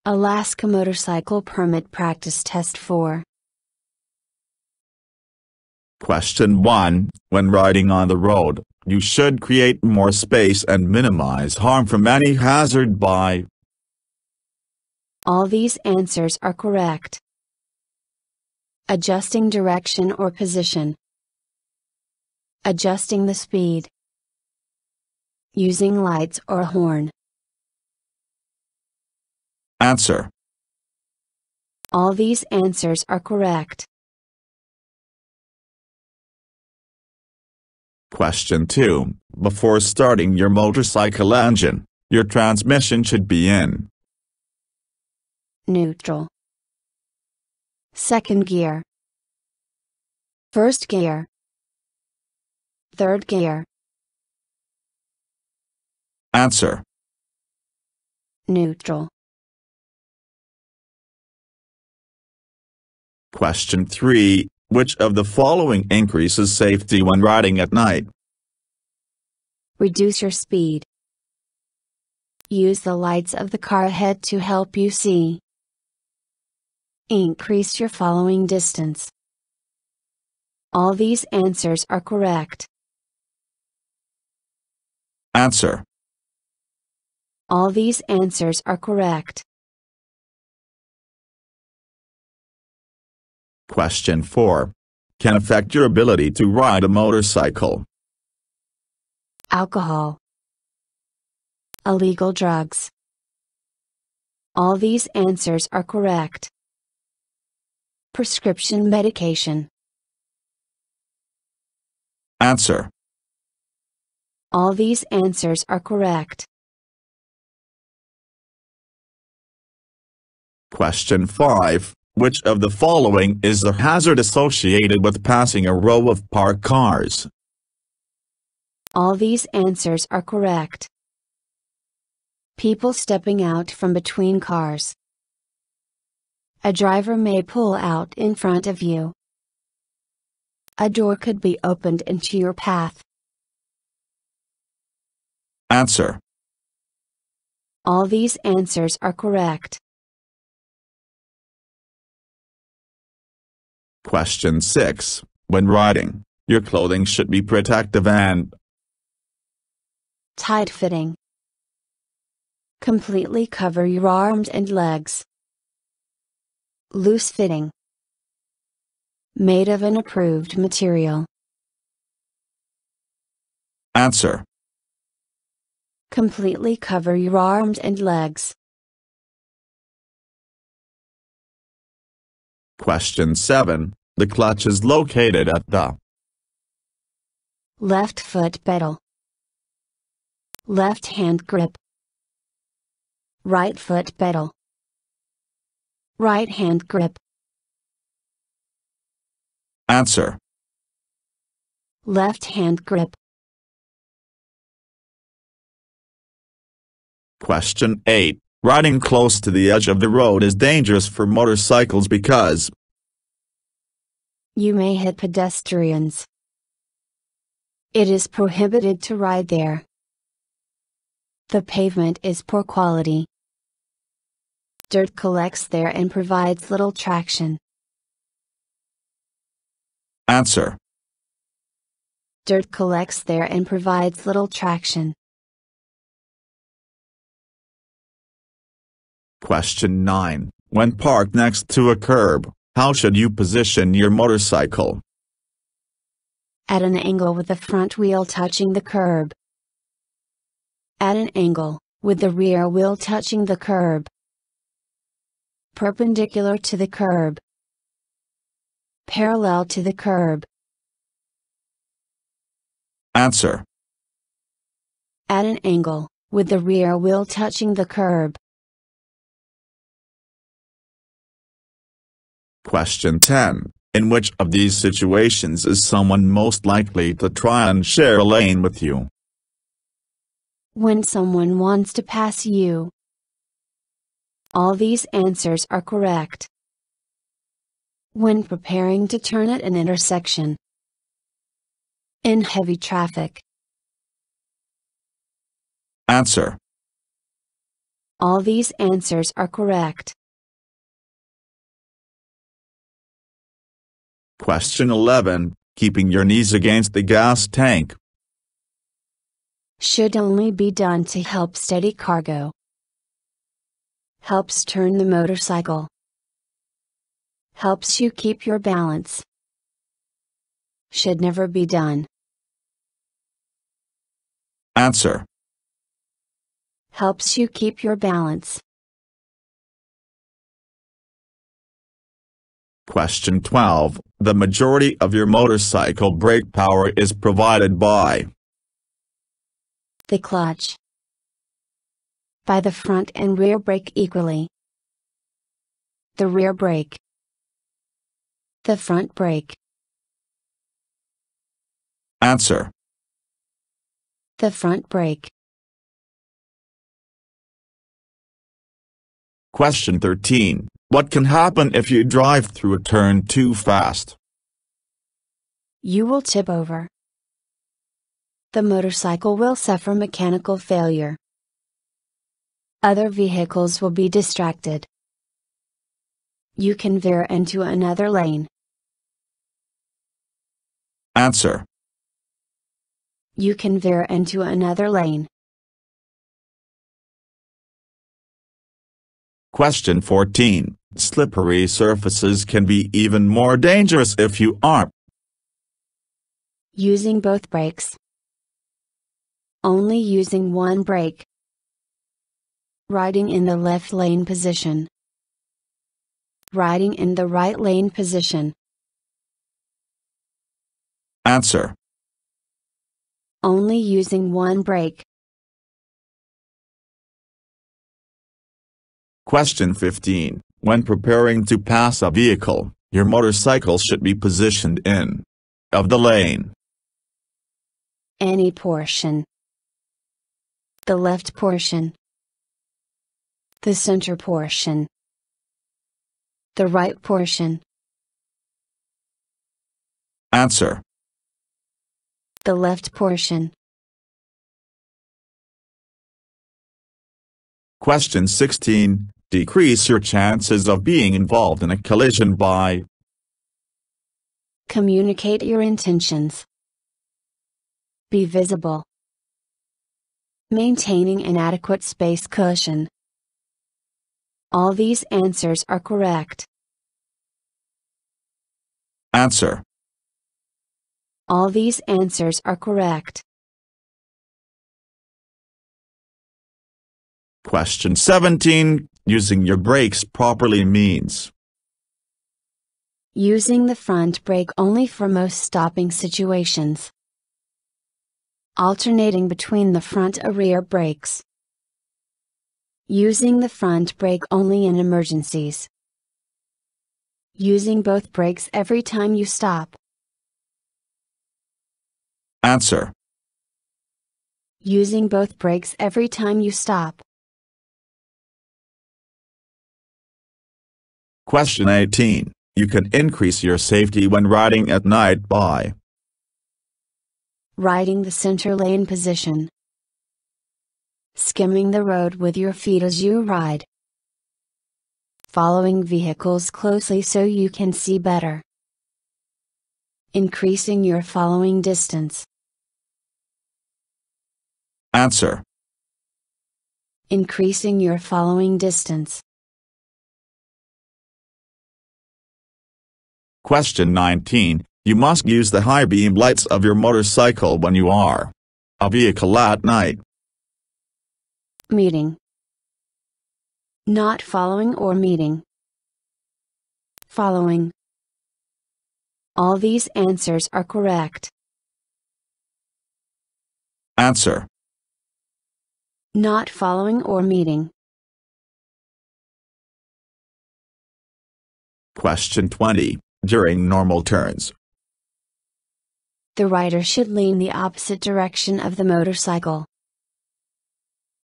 Alaska Motorcycle Permit Practice Test 4. Question 1. When riding on the road, you should create more space and minimize harm from any hazard by. All these answers are correct. Adjusting direction or position. Adjusting the speed. Using lights or horn. Answer. All these answers are correct. Question 2. Before starting your motorcycle engine, your transmission should be in neutral, second gear, first gear, third gear. Answer. Neutral. Question 3. Which of the following increases safety when riding at night? Reduce your speed. Use the lights of the car ahead to help you see. Increase your following distance. All these answers are correct. Answer. All these answers are correct. Question 4. Can affect your ability to ride a motorcycle. Alcohol. Illegal drugs. All these answers are correct. Prescription medication. Answer. All these answers are correct. Question 5. Which of the following is the hazard associated with passing a row of parked cars? All these answers are correct. People stepping out from between cars. A driver may pull out in front of you. A door could be opened into your path. Answer. All these answers are correct. Question 6. When riding, your clothing should be protective and tight-fitting. Completely cover your arms and legs. Loose-fitting. Made of an approved material. Answer. Completely cover your arms and legs. Question 7. The clutch is located at the left foot pedal. Left hand grip. Right foot pedal. Right hand grip. Answer. Left hand grip. Question 8. Riding close to the edge of the road is dangerous for motorcycles because you may hit pedestrians. It is prohibited to ride there. The pavement is poor quality. Dirt collects there and provides little traction. Answer. Dirt collects there and provides little traction. Question 9. When parked next to a curb, how should you position your motorcycle? At an angle with the front wheel touching the curb. At an angle, with the rear wheel touching the curb. Perpendicular to the curb. Parallel to the curb. Answer. At an angle, with the rear wheel touching the curb. Question 10. In which of these situations is someone most likely to try and share a lane with you? When someone wants to pass you. All these answers are correct. When preparing to turn at an intersection. In heavy traffic. Answer. All these answers are correct. Question 11. Keeping your knees against the gas tank. Should only be done to help steady cargo. Helps turn the motorcycle. Helps you keep your balance. Should never be done. Answer. Helps you keep your balance. Question 12. The majority of your motorcycle brake power is provided by The clutch. By the front and rear brake equally. The rear brake. The front brake. Answer. The front brake. Question 13. What can happen if you drive through a turn too fast? You will tip over. The motorcycle will suffer mechanical failure. Other vehicles will be distracted. You can veer into another lane. Answer. You can veer into another lane. Question 14. Slippery surfaces can be even more dangerous if you aren't Using both brakes. Only using one brake. Riding in the left lane position. Riding in the right lane position. Answer. Only using one brake. Question 15. When preparing to pass a vehicle, your motorcycle should be positioned in of the lane. Any portion. The left portion. The center portion. The right portion. Answer. The left portion. Question 16. Decrease your chances of being involved in a collision by Communicate your intentions. Be visible. Maintaining an adequate space cushion. All these answers are correct. Answer. All these answers are correct. Question 17. Using your brakes properly means Using the front brake only for most stopping situations. Alternating between the front or rear brakes. Using the front brake only in emergencies. Using both brakes every time you stop. Answer. Using both brakes every time you stop. Question 18. You can increase your safety when riding at night by Riding the center lane position. Skimming the road with your feet as you ride. Following vehicles closely so you can see better. Increasing your following distance. Answer. Increasing your following distance. Question 19. You must use the high beam lights of your motorcycle when you are a vehicle at night. Meeting. Not following or meeting. Following. All these answers are correct. Answer. Not following or meeting. Question 20. During normal turns, The rider should lean the opposite direction of the motorcycle.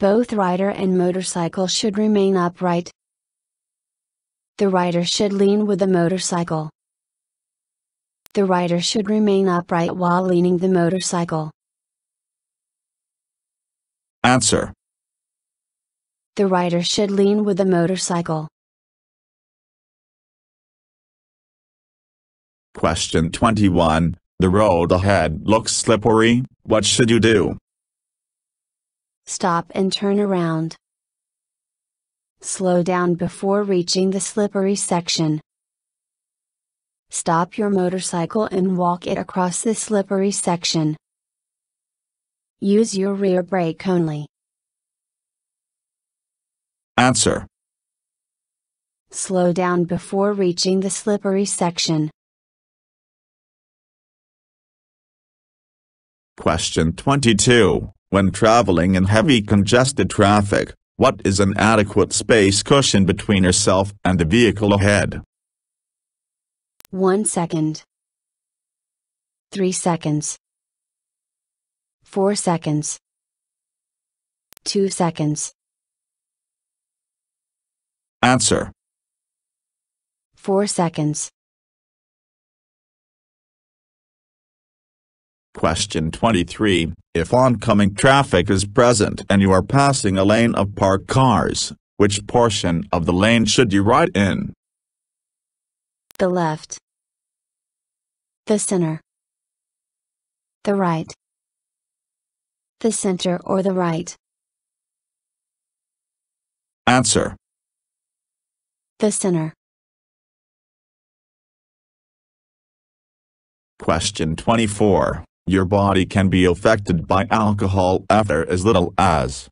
Both rider and motorcycle should remain upright. The rider should lean with the motorcycle. The rider should remain upright while leaning the motorcycle. Answer. The rider should lean with the motorcycle. Question 21. The road ahead looks slippery, what should you do? Stop and turn around. Slow down before reaching the slippery section. Stop your motorcycle and walk it across the slippery section. Use your rear brake only. Answer. Slow down before reaching the slippery section. Question 22. When traveling in heavy congested traffic, what is an adequate space cushion between yourself and the vehicle ahead? 1 second. 3 seconds. 4 seconds. 2 seconds. Answer. 4 seconds. Question 23. If oncoming traffic is present and you are passing a lane of parked cars, which portion of the lane should you ride in? The left. The center. The right. The center or the right. Answer. The center. Question 24. Your body can be affected by alcohol after as little as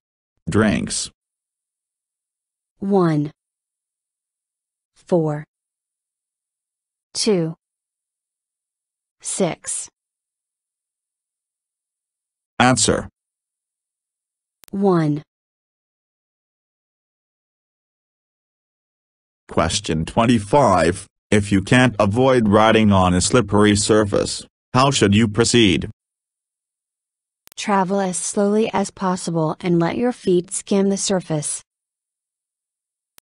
drinks. 1. 4. 2. 6. Answer. 1. Question 25. If you can't avoid riding on a slippery surface, how should you proceed? Travel as slowly as possible and let your feet skim the surface.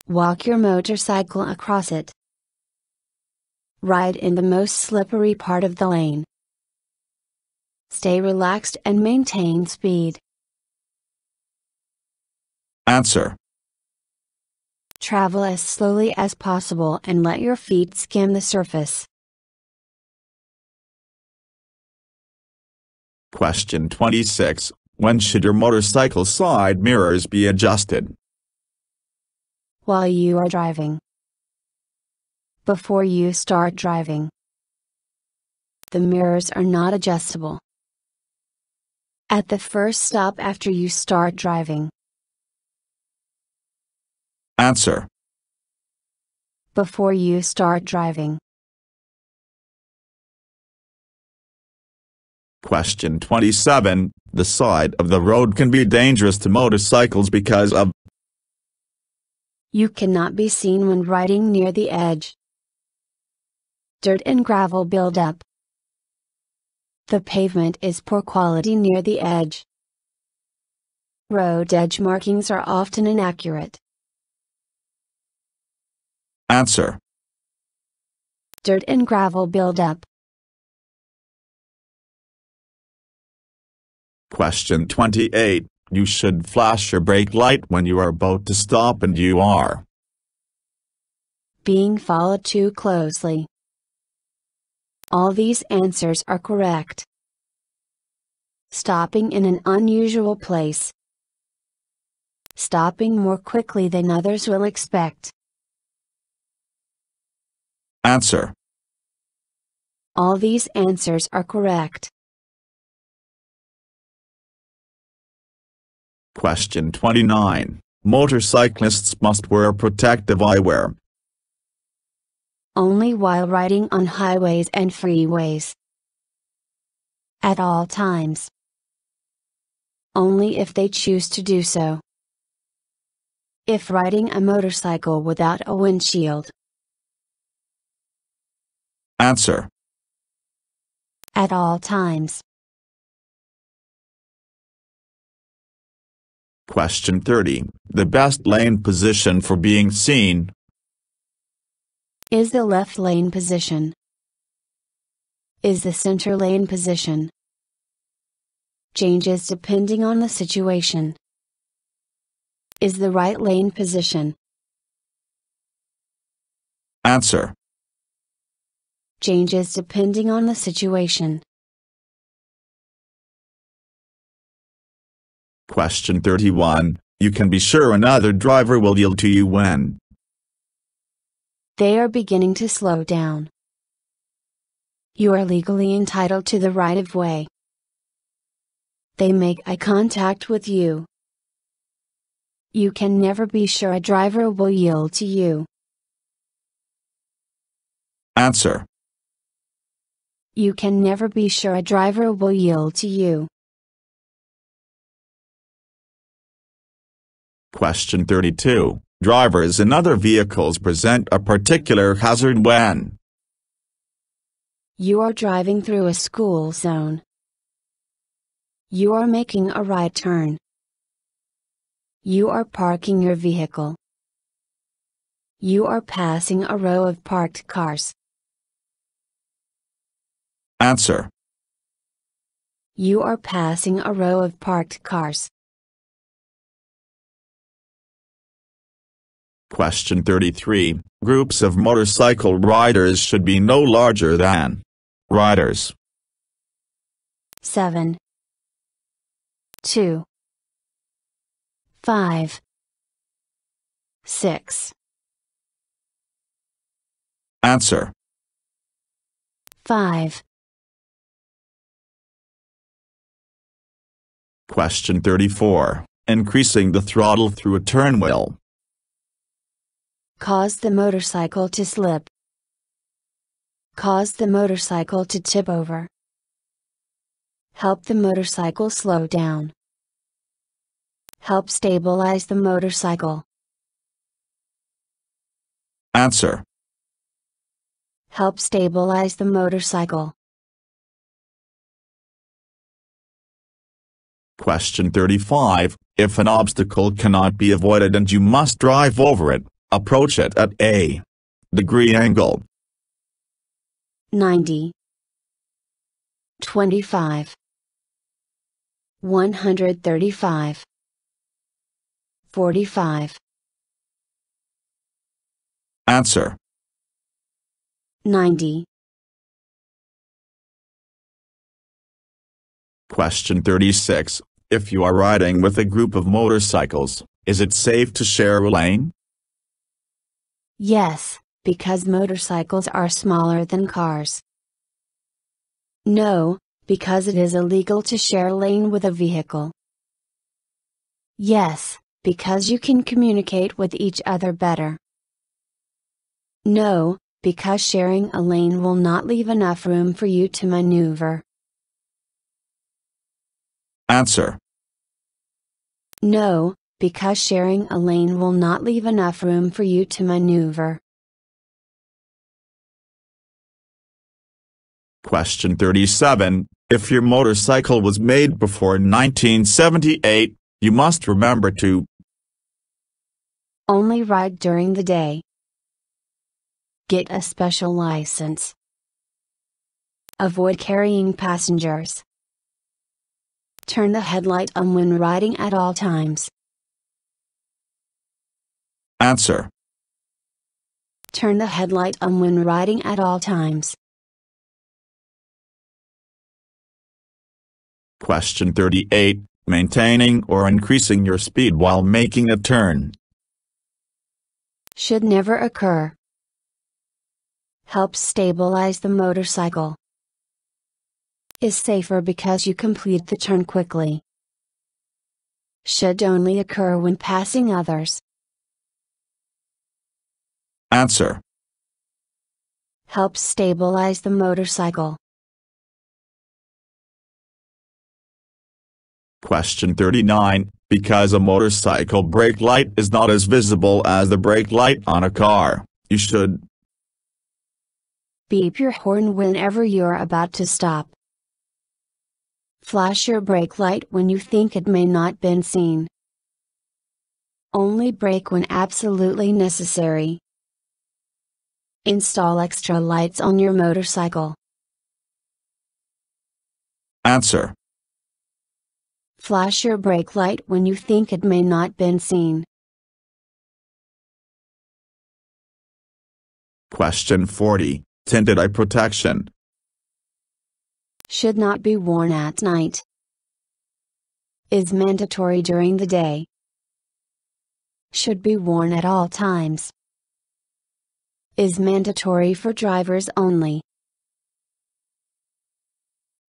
Walk your motorcycle across it. Ride in the most slippery part of the lane. Stay relaxed and maintain speed. Answer. Travel as slowly as possible and let your feet skim the surface. Question 26. When should your motorcycle side mirrors be adjusted? While you are driving. Before you start driving. The mirrors are not adjustable. At the first stop after you start driving. Answer. Before you start driving. Question 27. The side of the road can be dangerous to motorcycles because of. You cannot be seen when riding near the edge. Dirt and gravel buildup. The pavement is poor quality near the edge. Road edge markings are often inaccurate. Answer. Dirt and gravel buildup. Question 28. You should flash your brake light when you are about to stop and you are being followed too closely. All these answers are correct. Stopping in an unusual place. Stopping more quickly than others will expect. Answer. All these answers are correct. Question 29. Motorcyclists must wear protective eyewear. Only while riding on highways and freeways. At all times. Only if they choose to do so. If riding a motorcycle without a windshield. Answer. At all times. Question 30. The best lane position for being seen is the left lane position. Is the center lane position. Changes depending on the situation. is the right lane position? Answer. Changes depending on the situation. Question 31. You can be sure another driver will yield to you when they are beginning to slow down. You are legally entitled to the right of way. They make eye contact with you. You can never be sure a driver will yield to you. Answer. You can never be sure a driver will yield to you. Question 32. Drivers in other vehicles present a particular hazard when you are driving through a school zone. You are making a right turn. You are parking your vehicle. You are passing a row of parked cars. Answer. You are passing a row of parked cars. Question 33. Groups of motorcycle riders should be no larger than riders. 7, 2, 5, 6. Answer. 5. Question 34. Increasing the throttle through a turn will cause the motorcycle to slip. Cause the motorcycle to tip over. Help the motorcycle slow down. Help stabilize the motorcycle. Answer. Help stabilize the motorcycle. Question 35. If an obstacle cannot be avoided and you must drive over it, approach it at a degree angle. 90, 25, 135, 45. Answer. 90. Question 36. If you are riding with a group of motorcycles, is it safe to share a lane? Yes, because motorcycles are smaller than cars. No, because it is illegal to share a lane with a vehicle. Yes, because you can communicate with each other better. No, because sharing a lane will not leave enough room for you to maneuver. Answer. No, because sharing a lane will not leave enough room for you to maneuver. Question 37. If your motorcycle was made before 1978, you must remember to only ride during the day. Get a special license. Avoid carrying passengers. Turn the headlight on when riding at all times. Answer. Turn the headlight on when riding at all times. Question 38. Maintaining or increasing your speed while making a turn should never occur. Helps stabilize the motorcycle. Is safer because you complete the turn quickly. Should only occur when passing others. Answer. Helps stabilize the motorcycle. Question 39. Because a motorcycle brake light is not as visible as the brake light on a car, you should beep your horn whenever you're about to stop. Flash your brake light when you think it may not been seen. Only brake when absolutely necessary. Install extra lights on your motorcycle. Answer. Flash your brake light when you think it may not been seen. Question 40. Tinted eye protection. Should not be worn at night. Is mandatory during the day. Should be worn at all times. Is mandatory for drivers only.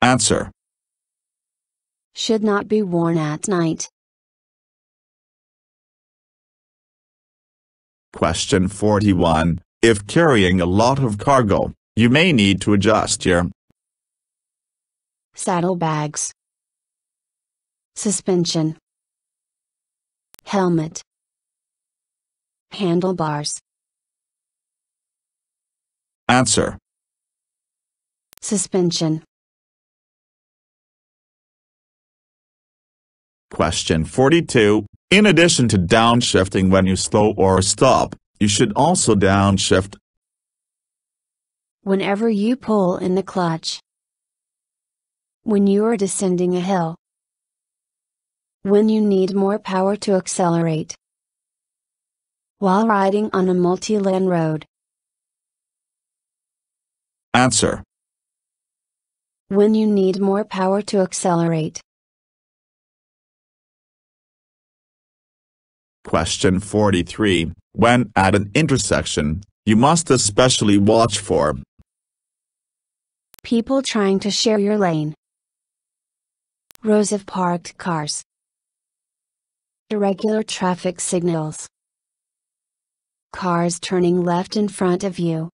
Answer. Should not be worn at night. Question 41. If carrying a lot of cargo, you may need to adjust your saddlebags, suspension, helmet, handlebars. Answer. Suspension. Question 42. In addition to downshifting when you slow or stop, you should also downshift whenever you pull in the clutch, when you are descending a hill, when you need more power to accelerate, while riding on a multi-lane road. Answer. When you need more power to accelerate. Question 43. When at an intersection, you must especially watch for people trying to share your lane, rows of parked cars, irregular traffic signals, cars turning left in front of you.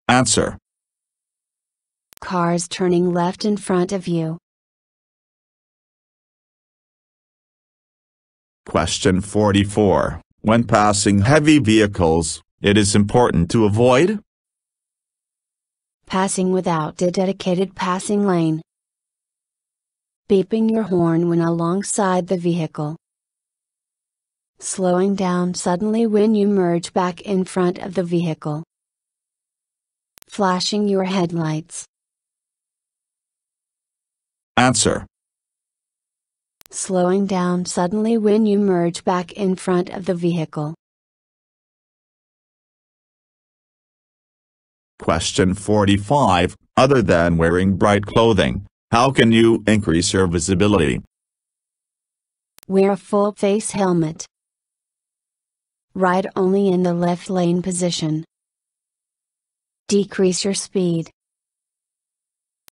Answer. Cars turning left in front of you. Question 44. When passing heavy vehicles, it is important to avoid passing without a dedicated passing lane, beeping your horn when alongside the vehicle, slowing down suddenly when you merge back in front of the vehicle, flashing your headlights. Answer. Slowing down suddenly when you merge back in front of the vehicle. Question 45. Other than wearing bright clothing, how can you increase your visibility? Wear a full face helmet. Ride only in the left lane position. Decrease your speed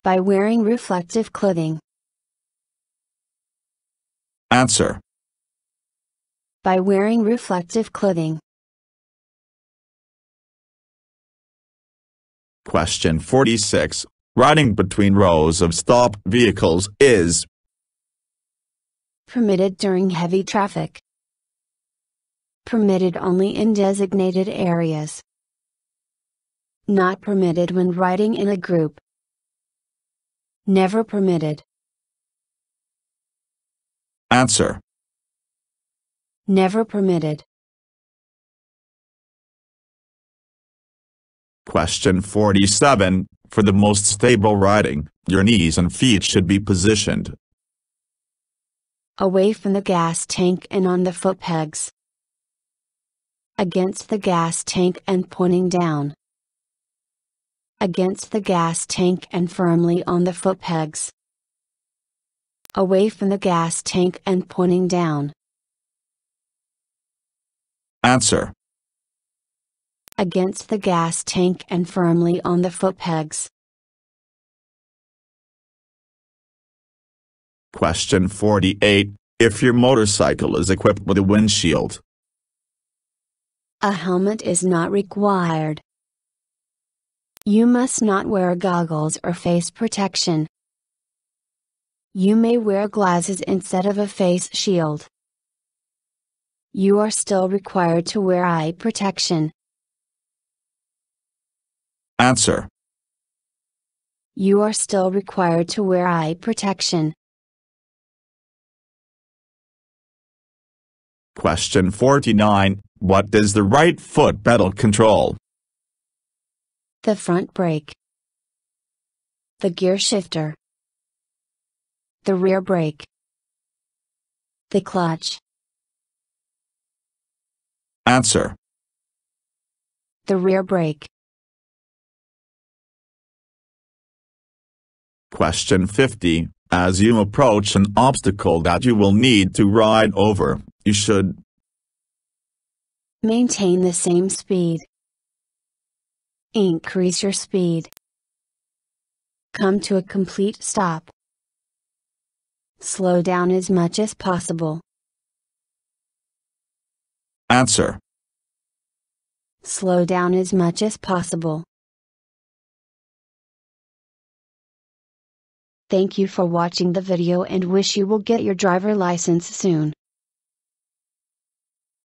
by wearing reflective clothing. Answer. By wearing reflective clothing. Question 46. Riding between rows of stopped vehicles is permitted during heavy traffic. Permitted only in designated areas. Not permitted when riding in a group. Never permitted. Answer. Never permitted. Question 47. For the most stable riding, your knees and feet should be positioned away from the gas tank and on the foot pegs. Against the gas tank and pointing down. Against the gas tank and firmly on the foot pegs. Away from the gas tank and pointing down. Answer. Against the gas tank and firmly on the foot pegs. Question 48. If your motorcycle is equipped with a windshield, a helmet is not required. You must not wear goggles or face protection. You may wear glasses instead of a face shield. You are still required to wear eye protection. Answer. You are still required to wear eye protection. Question 49. What does the right foot pedal control? The front brake. The gear shifter. The rear brake. The clutch. Answer. The rear brake. Question 50. As you approach an obstacle that you will need to ride over, you should maintain the same speed. Increase your speed. Come to a complete stop. Slow down as much as possible. Answer. Slow down as much as possible. Thank you for watching the video and wish you will get your driver license soon.